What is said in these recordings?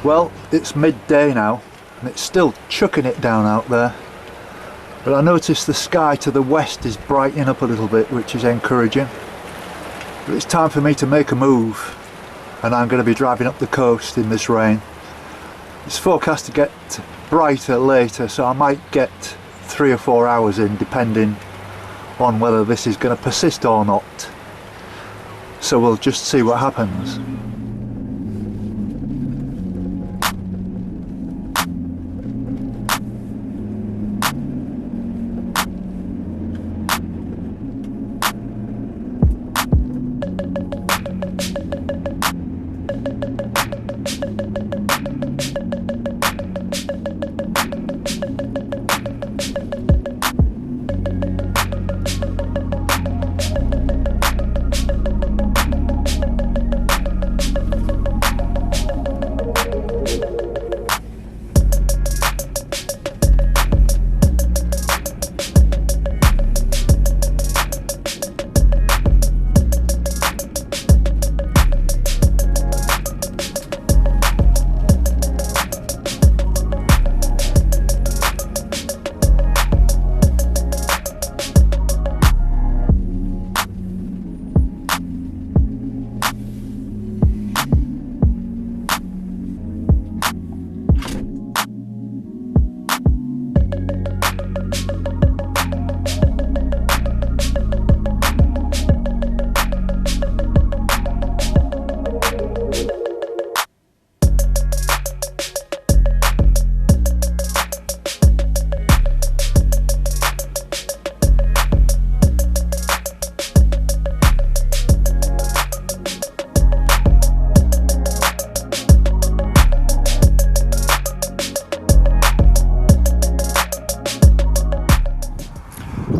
Well, it's midday now and it's still chucking it down out there, but I notice the sky to the west is brightening up a little bit, which is encouraging. But it's time for me to make a move, and I'm going to be driving up the coast in this rain. It's forecast to get brighter later, so I might get 3 or 4 hours in, depending on whether this is going to persist or not. So we'll just see what happens.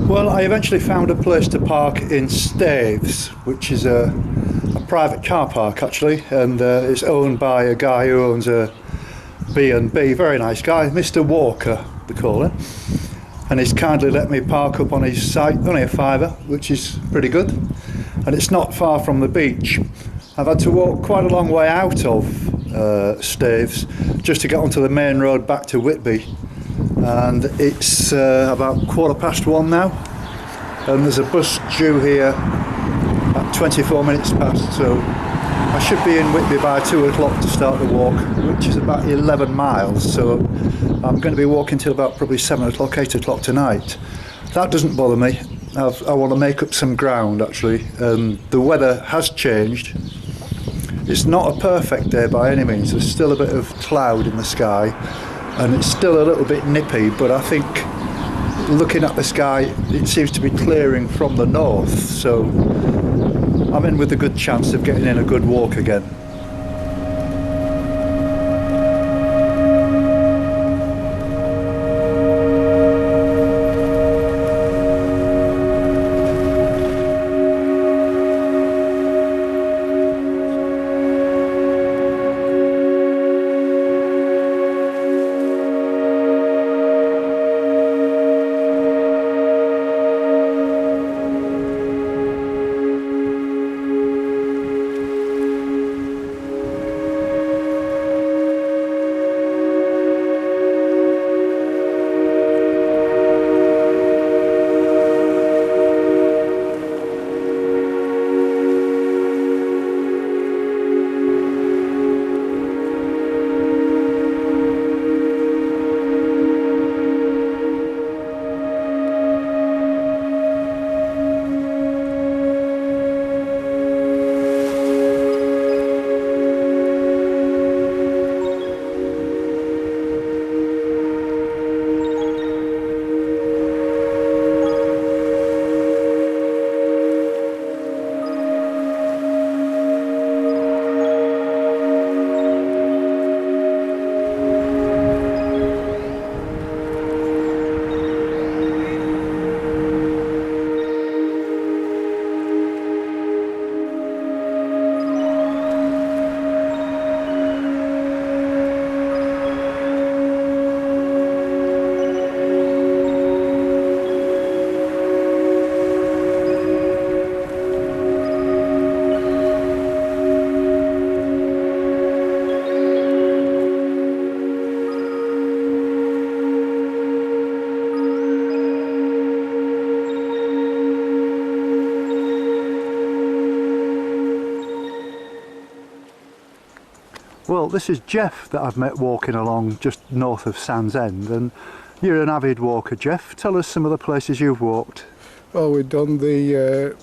Well, I eventually found a place to park in Staves, which is a private car park actually, and it's owned by a guy who owns a B&B, very nice guy, Mr. Walker we call him, and he's kindly let me park up on his site, only a fiver, which is pretty good, and it's not far from the beach. I've had to walk quite a long way out of Staves just to get onto the main road back to Whitby, and it's about 1:15 now, and there's a bus due here at 24 minutes past, so I should be in Whitby by 2 o'clock to start the walk, which is about 11 miles, so I'm going to be walking till about probably 7 o'clock, 8 o'clock tonight. That doesn't bother me. I want to make up some ground actually. The weather has changed. It's not a perfect day by any means, there's still a bit of cloud in the sky and it's still a little bit nippy, but I think looking at the sky it seems to be clearing from the north, so I'm in with a good chance of getting in a good walk again. Well, this is Jeff that I've met walking along just north of Sands End, and you're an avid walker, Jeff. Tell us some of the places you've walked. Well, we've done the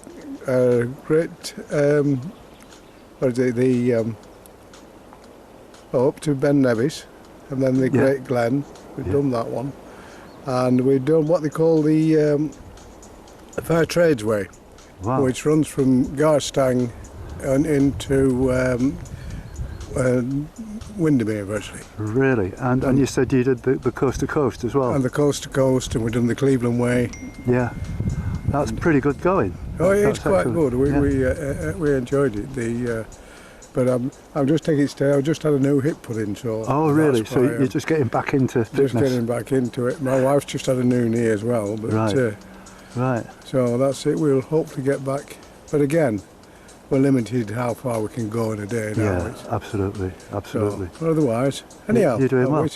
great, up to Ben Nevis, and then the Great Glen. We've done that one, and we've done what they call the Fair Tradesway, which runs from Garstang and into Windermere virtually. Really? And you said you did the coast to coast as well? And the coast to coast, and we've done the Cleveland Way. Yeah, that's pretty good going. Oh, it's quite excellent. good. We enjoyed it. But I'm just taking it steady. I've just had a new hip put in, so. Oh, really? So you're just getting back into fitness? Just getting back into it. My wife's just had a new knee as well. But, right. So that's it. We'll hopefully get back. But again, we're limited how far we can go in a day now. Yeah, absolutely. So, but otherwise, anyhow, you're doing well.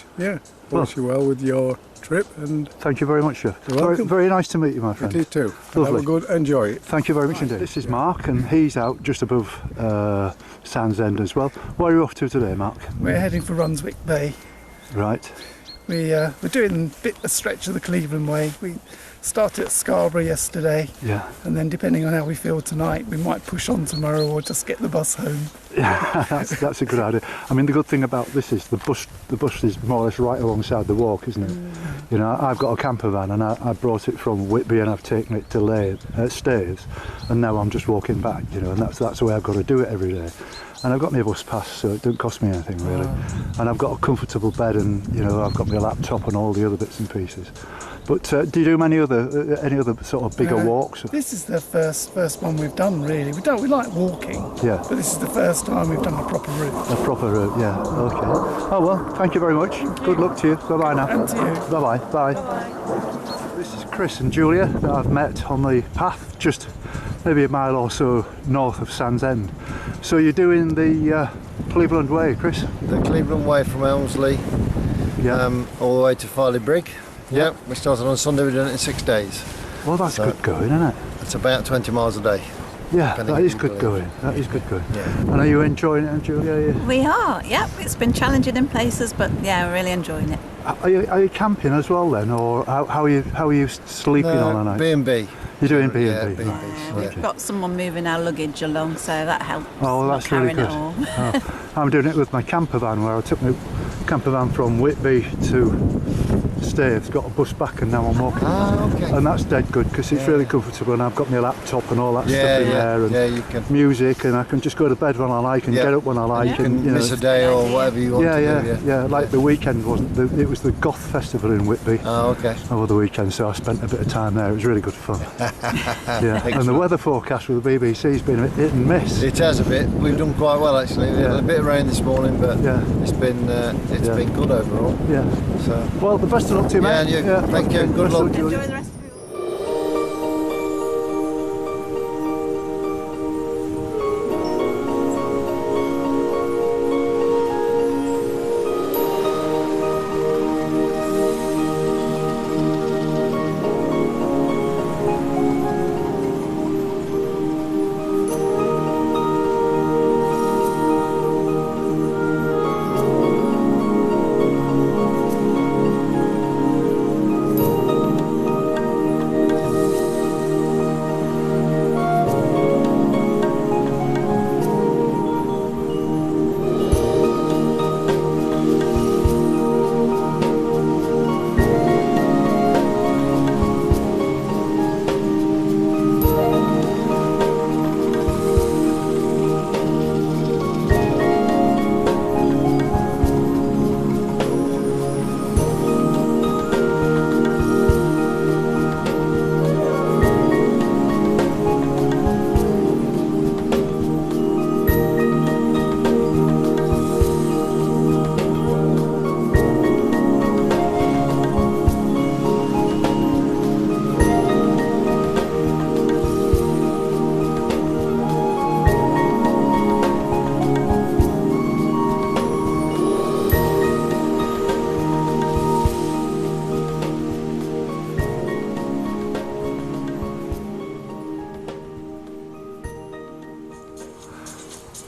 Wish you well with your trip, and thank you very much, sir. You're welcome. Very nice to meet you, my friend. You too. Lovely. Have a good enjoy it. Thank you very much indeed. This is Mark, and he's out just above Sands End as well. Where are you off to today, Mark? We're heading for Runswick Bay. Right. We're doing a stretch of the Cleveland Way. We started at Scarborough yesterday, and then depending on how we feel tonight, we might push on tomorrow or just get the bus home. Yeah, that's a good idea. I mean, the good thing about this is the bus is more or less right alongside the walk, isn't it? You know, I've got a camper van, and I brought it from Whitby, and I've taken it to Staves, and now I'm just walking back. You know, and that's the way I've got to do it every day. And I've got my bus pass, so it doesn't cost me anything really. And I've got a comfortable bed, and you know, I've got my laptop and all the other bits and pieces. But do you do any other sort of bigger walks? This is the first one we've done, really. We like walking, but this is the first time we've done a proper route. A proper route, yeah. Okay. Oh well, thank you very much. Good luck to you. Bye bye now. And to you. Bye bye. Bye. This is Chris and Julia that I've met on the path just maybe a mile or so north of Sands End. So you're doing the Cleveland Way, Chris? The Cleveland Way from Elmsley all the way to Farley Brig. Yep, we started on Sunday, we've done it in 6 days. Well, that's good going, isn't it? It's about 20 miles a day. Yeah, that is good going. That is good going. Yeah. And are you enjoying it, Julia? We are, yep. It's been challenging in places, but yeah, we're really enjoying it. Are you camping as well then, or how are you sleeping on a night? B&B. You're doing B&B? Yeah, B&B. We've got someone moving our luggage along, so that helps. Oh, that's really good. I'm doing it with my camper van, where I took my camper van from Whitby to Staves, got a bus back, and now I'm walking. Okay. And that's dead good because it's really comfortable, and I've got my laptop and all that stuff in there, and you can. Music, and I can just go to bed when I like and get up when I like. You can miss a day or whatever you want to do. Yeah. Like the weekend it was the Goth Festival in Whitby. Oh, okay. Over the weekend, so I spent a bit of time there. It was really good fun. And the weather forecast with the BBC's been a hit and miss. It has a bit. We've done quite well actually. We had a bit of rain this morning, but it's been good overall. Yeah. So. Well, the best of luck to you, mate. And you. Thank you. Good luck. Enjoy the rest.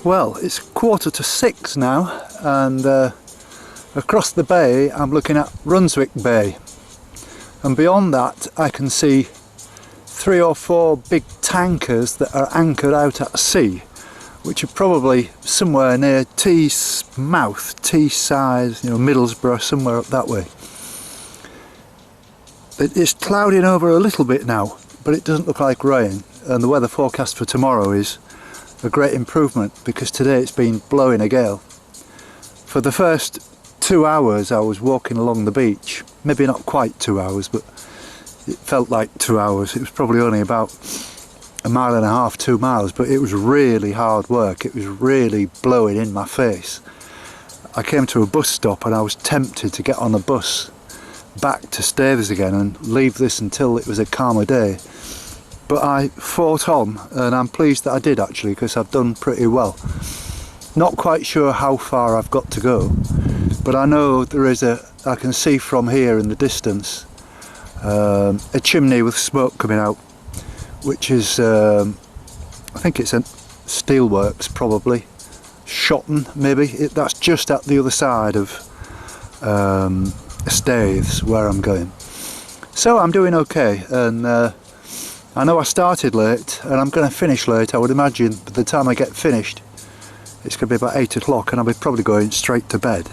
Well, it's 5:45 now, and across the bay I'm looking at Brunswick Bay, and beyond that I can see 3 or 4 big tankers that are anchored out at sea, which are probably somewhere near Teesmouth, Teesside, you know, Middlesbrough, somewhere up that way. It's clouding over a little bit now, but it doesn't look like rain, and the weather forecast for tomorrow is a great improvement, because today it's been blowing a gale. For the first 2 hours I was walking along the beach, maybe not quite 2 hours, but it felt like 2 hours. It was probably only about 1.5 miles, 2 miles, but it was really hard work. It was really blowing in my face. I came to a bus stop and I was tempted to get on a bus back to Staithes again and leave this until it was a calmer day. But I fought on, and I'm pleased that I did, actually, because I've done pretty well. Not quite sure how far I've got to go, but I know I can see from here in the distance a chimney with smoke coming out, which is, I think it's a steelworks, probably. Shotton, maybe. That's just at the other side of Staithes, where I'm going. So I'm doing okay, and I know I started late and I'm going to finish late. I would imagine by the time I get finished it's going to be about 8 o'clock, and I'll be probably going straight to bed.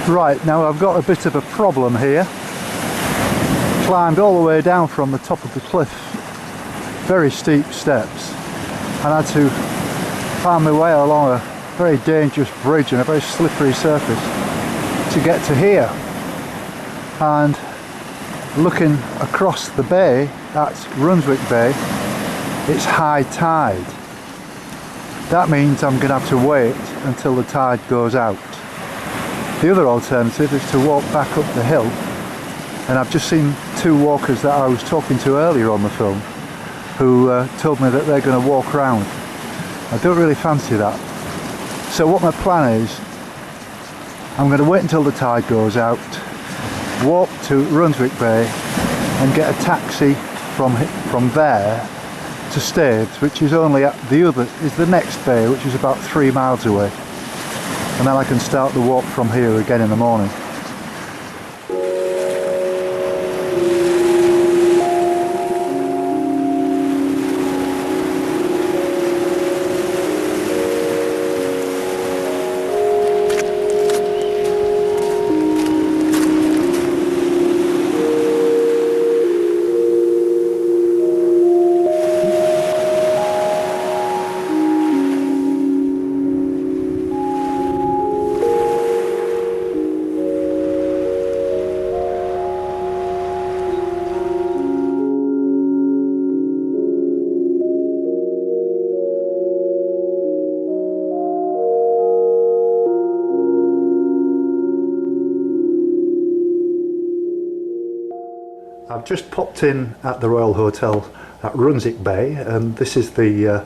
Right, now I've got a bit of a problem here. Climbed all the way down from the top of the cliff, very steep steps, and had to find my way along a very dangerous bridge and a very slippery surface to get to here. And looking across the bay at Brunswick Bay, it's high tide. That means I'm going to have to wait until the tide goes out. The other alternative is to walk back up the hill, and I've just seen 2 walkers that I was talking to earlier on the film who told me that they're going to walk round. I don't really fancy that. So what my plan is, I'm going to wait until the tide goes out, walk to Brunswick Bay and get a taxi from there to Staithes, which is only at the next bay, which is about 3 miles away. And then I can start the walk from here again in the morning. I've just popped in at the Royal Hotel at Brunswick Bay, and this is the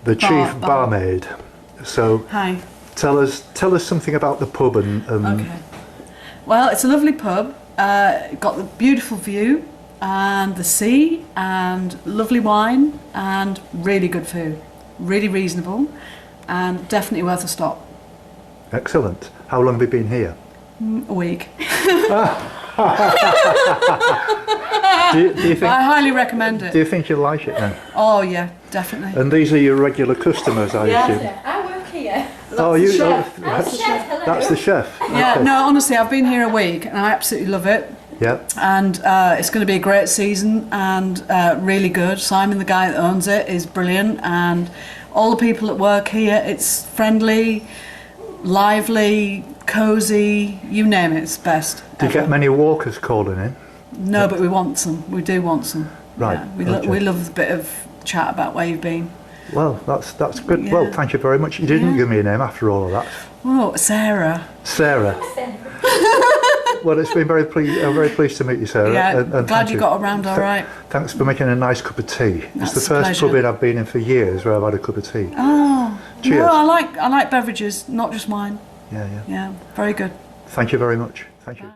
chief barmaid. So, hi. Tell us something about the pub and. Okay. Well, it's a lovely pub. Got the beautiful view and the sea and lovely wine and really good food. Really reasonable and definitely worth a stop. Excellent. How long have you been here? A week. do you think, I highly recommend it. Do you think you'll like it then? Oh yeah, definitely. And these are your regular customers, I assume? I work here. That's the chef. Yeah, Okay. no, honestly, I've been here a week and I absolutely love it. Yeah. And it's going to be a great season and really good. Simon, the guy that owns it, is brilliant, and all the people that work here, it's friendly, lively, cosy, you name it, it's best. Do you get many walkers calling in? No, but we want some. We do want some. Right. Yeah, we love a bit of chat about where you've been. Well, that's good. Yeah. Well, thank you very much. You didn't give me a name after all of that. Oh, Sarah. Sarah. Well, it's been I'm very pleased to meet you, Sarah. Yeah, and glad you got around all right. Thanks for making a nice cup of tea. That's It's the first pleasure. pub in I've been in for years where I've had a cup of tea. Oh, Cheers. no, I like beverages, not just wine. Yeah. Yeah, very good. Thank you very much. Thank you.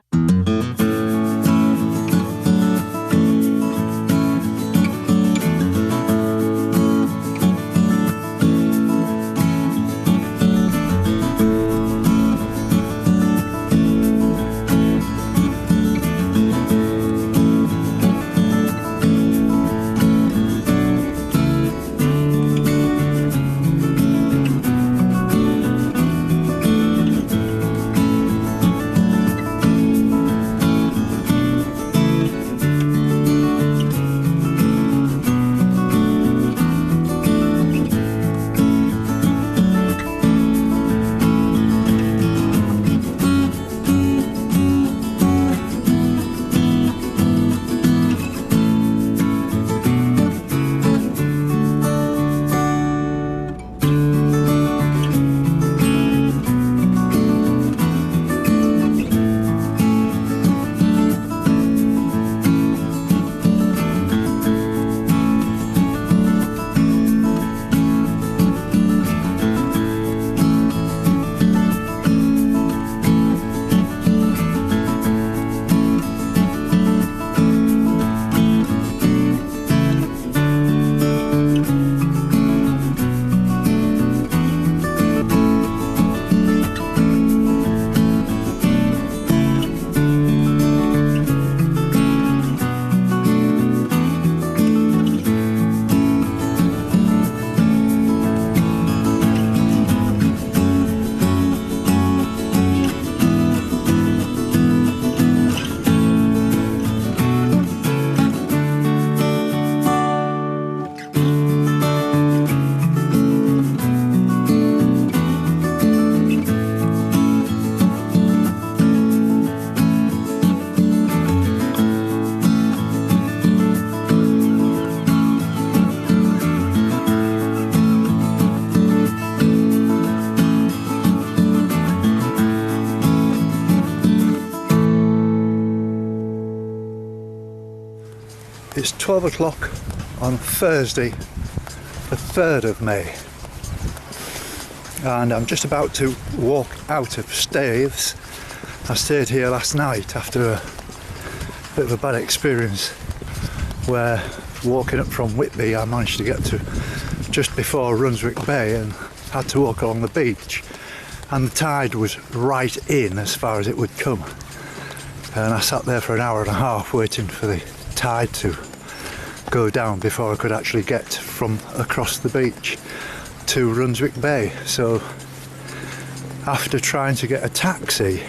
It's 12 o'clock on Thursday, the 3rd of May, and I'm just about to walk out of Staithes. I stayed here last night after a bit of a bad experience where walking up from Whitby I managed to get to just before Runswick Bay and had to walk along the beach, and the tide was right in as far as it would come, and I sat there for an hour and a half waiting for the tide to go down before I could actually get from across the beach to Runswick Bay. So after trying to get a taxi,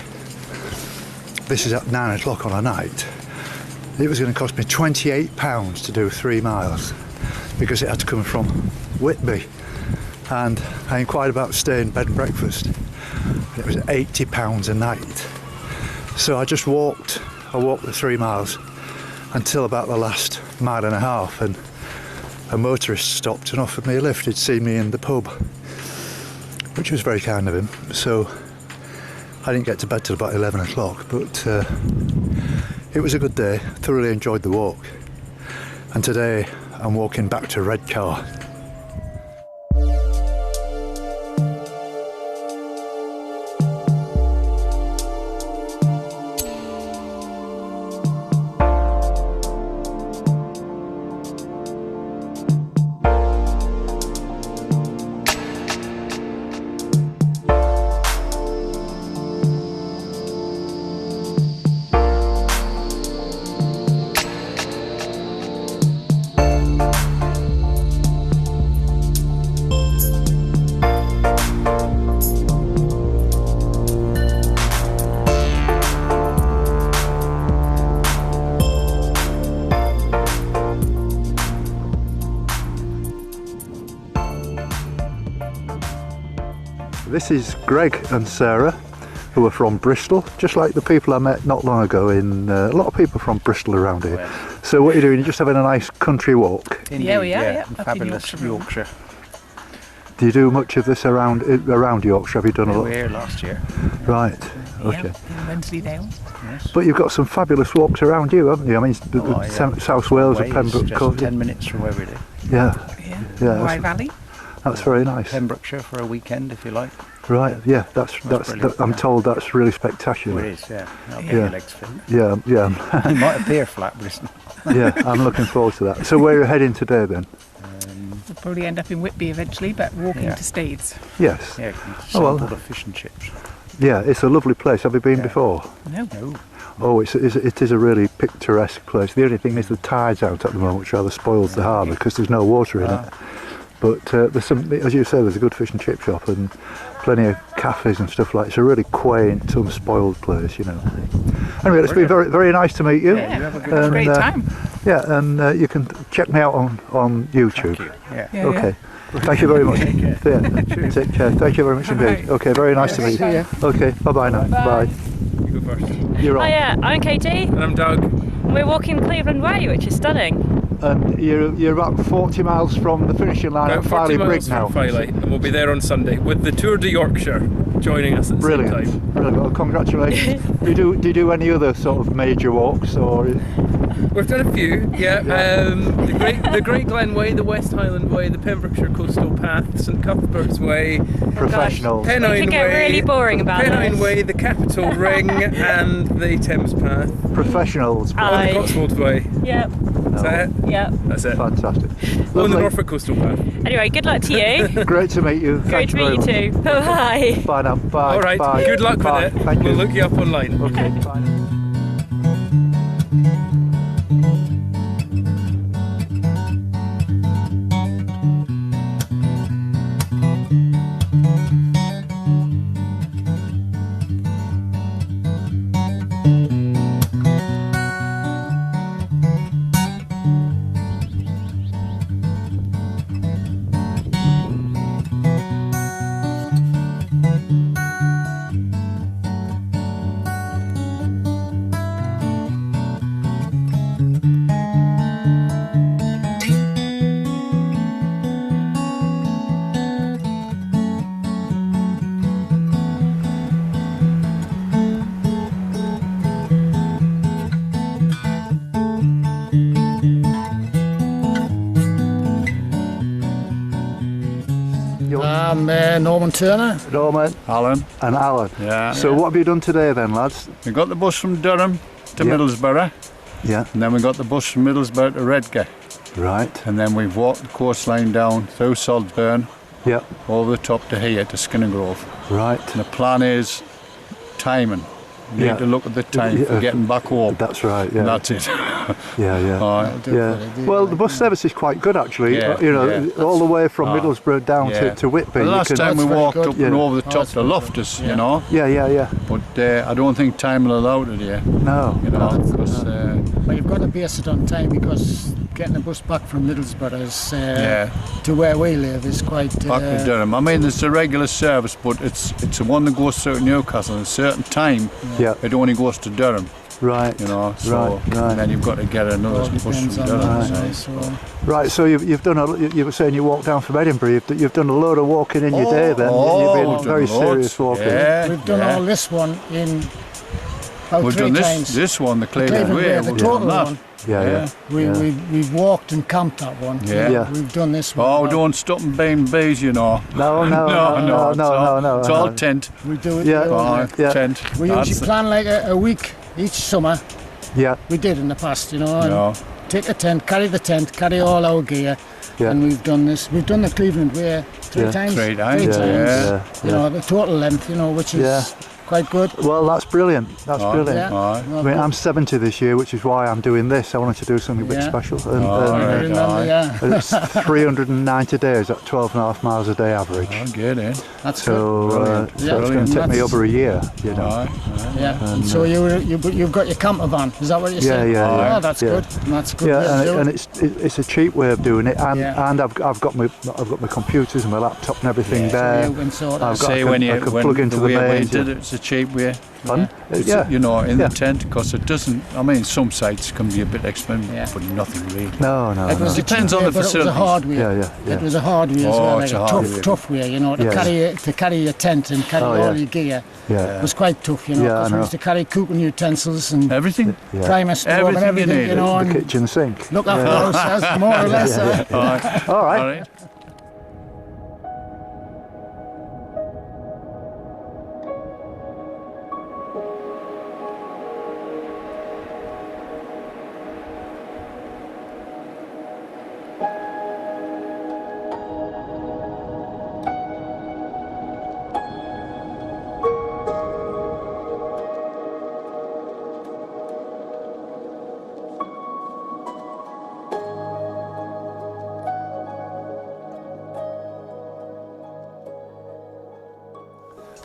this is at 9 o'clock on a night, it was going to cost me £28 to do 3 miles because it had to come from Whitby, and I inquired about staying bed and breakfast and it was £80 a night. So I walked the 3 miles until about the last mile and a half, and a motorist stopped and offered me a lift. He'd seen me in the pub, which was very kind of him. So I didn't get to bed till about 11 o'clock, but it was a good day. Thoroughly enjoyed the walk, and today I'm walking back to Redcar. This is Greg and Sarah who are from Bristol, just like the people I met not long ago. A lot of people from Bristol around here. So what are you doing? You're just having a nice country walk? Indeed, Yeah, we are, yeah. yeah. Up in Fabulous Yorkshire. Yorkshire. Do you do much of this around Yorkshire? Have you done a We lot? were here last year. Right. Okay. In Wensleydale. Yes. But you've got some fabulous walks around you, haven't you? I mean, South Wales Away and Pembroke is just Coast. 10 minutes from where we live. Yeah, Yeah. Wye Valley. that's very nice. Pembrokeshire for a weekend, if you like. Right. Yeah, that's brilliant. I'm told that's really Oh, spectacular. it is, yeah. That'll get Yeah. your legs fit. Yeah, It might appear flat, but it's not. yeah. I'm looking forward to that. So where are you heading today then? We'll probably end up in Whitby eventually, but walking Yeah. to Staithes. Yes. Yeah, Oh, well. sample the fish and chips. Yeah, it's a lovely place. Have you been Yeah. before? No. No. Oh, it is a really picturesque place. The only thing is the tide's out at the moment, which rather spoils the harbour because there's no water in it. But there's some, as you say, there's a good fish and chip shop and plenty of cafes and stuff like. It's a really quaint, unspoiled place, you know. Anyway, it's been very, very nice to meet you. Yeah, you have a good it's a great time. Yeah, and you can check me out on YouTube. Thank you. Yeah. Yeah, Okay. Thank you very much. Take care. Yeah. Take care. Thank you very much indeed. Right. Okay, very nice to meet you. See ya. Okay, bye-bye now. Bye. You go first. You're on. Hiya, I'm Katie. And I'm Doug. We're walking Cleveland Way, which is stunning. And you're about 40 miles from the finishing line About at 40 Filey Brig miles now. from Filey, and we'll be there on Sunday with the Tour de Yorkshire joining us at the same time. Brilliant. Brilliant. Well, congratulations. do you do any other sort of major walks or? We've done a few, yeah. The Great Glen Way, the West Highland Way, the Pembrokeshire Coastal Path, St Cuthbert's Way, Professional. Pennine It could get Way, really boring about Pennine this. Way, the Capitol Ring, and the Thames Path, Professionals. and the Aye. Cotswold Way. Yep, Is that it? yep. That's it. Fantastic. Oh, and the Lovely. Norfolk Coastal Path. Anyway, good luck to you. Great to meet you. Great Thank to you meet very you much. too. Bye. Bye now. Bye. All right. Bye. Good luck Bye. with it. Thank We'll you. look you up online. Okay. Bye. I'm Norman Turner. Norman Alan. and Alan. Yeah. So what have you done today then, lads? We got the bus from Durham to Yeah. Middlesbrough, Yeah. and then we got the bus from Middlesbrough to Redcar, Right. and then we've walked the coastline down through Saltburn, Yeah. over the top to here to Skinnergrove. Right. And the plan is timing. You Yeah. need to look at the time Yeah. for getting back home. That's right. Yeah. And that's it. Yeah. Yeah. All right. Yeah. Well, the bus service is quite good actually. Yeah, You know, yeah. all the way from Middlesbrough down Yeah. to Whitby. The you last can- time we That's very walked good. up Yeah. and over the Oh, top that's to very good. Loftus, Yeah. you know, Yeah. Yeah. Yeah. but I don't think time will allow it here, No. you know, because Well, you've got to base it on time because getting a bus back from Middlesbrough is, to where we live is quite. back to Durham. I mean, there's a regular service, but it's the one that goes through Newcastle at a certain time. Yeah. It only goes to Durham, Right. you know, so Right. and then you've got to get another all bus depends from on Durham. that. so- So, Right. So you've done you were saying you walked down from Edinburgh. You've done a load of walking in your day then. You've we've been done very loads. serious walking. Yeah, we've done yeah. all this one in about We've 3 done times. this one, the Cleveland Cleveland Way. Way, the we've total done that. one. Yeah. Yeah. Yeah. We've walked and camped that one. Yeah. Yeah. We've done this one. Oh, don't stop and B&Bs, you know. No. No. No. It's all tent. We do it. Yeah. we do it. Yeah. Tent. We That's usually it. plan like a week each summer. Yeah. We did in the past, you know. And No. take a tent, carry all our gear, Yeah. and we've done this. We've done the Cleveland Way 3 Yeah. times. 3 times, Yeah. Yeah. You know, the total length, you know, which is Yeah. quite good. Well, that's brilliant. That's Oh, brilliant. Yeah. Aye. Well, I mean, I'm 70 this year, which is why I'm doing this. I wanted to do something a bit Yeah. special. And, Oh, I right. remember, aye. yeah. and it's 390 days at 12.5 miles a day average. Oh, good, eh? That's So, Brilliant. so Yeah. it's going to take me That's- over a year, you know. Aye. good. Yeah. And so you've got your camper van. Is that what you're Yeah, saying? yeah, yeah. Oh, that's Yeah. good. That's good. Yeah, way to do and it. it's a cheap way of doing it, and Yeah. I've got my computers and my laptop and everything Yeah, so there. you can sort I've that. got, See, I can plug into the the way we mains. did it's a cheap way. Fun? It's, Yeah. You know, in Yeah. the tent, because it doesn't. I mean, some sites can be a bit expensive, Yeah. but nothing really. No, no, It no. was a Depends cheap on way, the but it was a facilities. hard way. Yeah. It was a hard way as Oh, well, it's like a a hard tough, way. tough way, you know, to Yeah. carry your tent and carry Oh, yeah. all your gear. Yeah. It was quite tough, you know, Yeah, I because we know. used to carry cooking utensils and Everything. Yeah. primer stove and Everything you everything, need. you know, The and kitchen sink. look after ourselves, more or less. All right. All right. All right.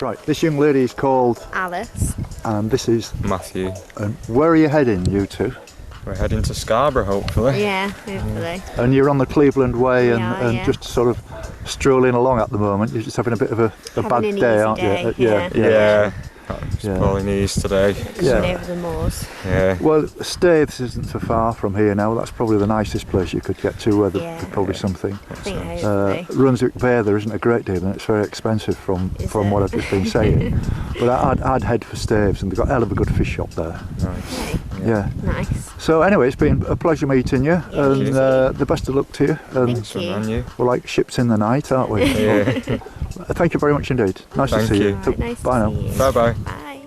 Right, this young lady is called Alice. and this is Matthew. where are you heading, you two? We're heading to Scarborough, hopefully. Yeah, hopefully. And you're on the Cleveland Way and, Yeah, yeah. just sort of strolling along at the moment. You're just having a bit of a bad an day, easy aren't day, you? Yeah. Just Yeah. pulling these today. Yeah. Over the moors. Yeah. Well, Staithes isn't so far from here now. That's probably the nicest place you could get to, where there's probably something. I think hopefully. Brunswick Bay, there isn't a great deal, and it's very expensive from what I've just been saying. But I'd head for Staithes, and they've got a hell of a good fish shop there. Nice. Yeah. Nice. So anyway, it's been a pleasure meeting you, and the best of luck to you. And Thank you. And you. we're like ships in the night, aren't we? Yeah. Thank you very much indeed. Nice Thank to see you. you. Right, nice Bye to now. see you. Bye-bye. Bye.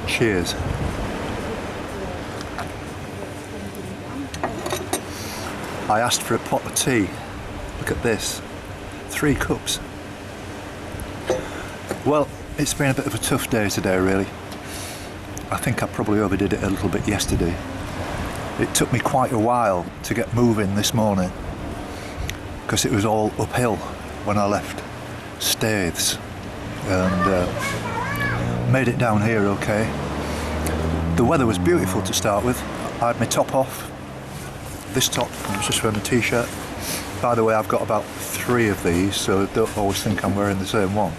Cheers. I asked for a pot of tea. Look at this. 3 cups. Well, it's been a bit of a tough day today, really. I think I probably overdid it a little bit yesterday. It took me quite a while to get moving this morning because it was all uphill when I left Staithes, and made it down here okay. The weather was beautiful to start with. I had my top off. This top, I was just wearing a t-shirt. By the way, I've got about 3 of these, so don't always think I'm wearing the same one.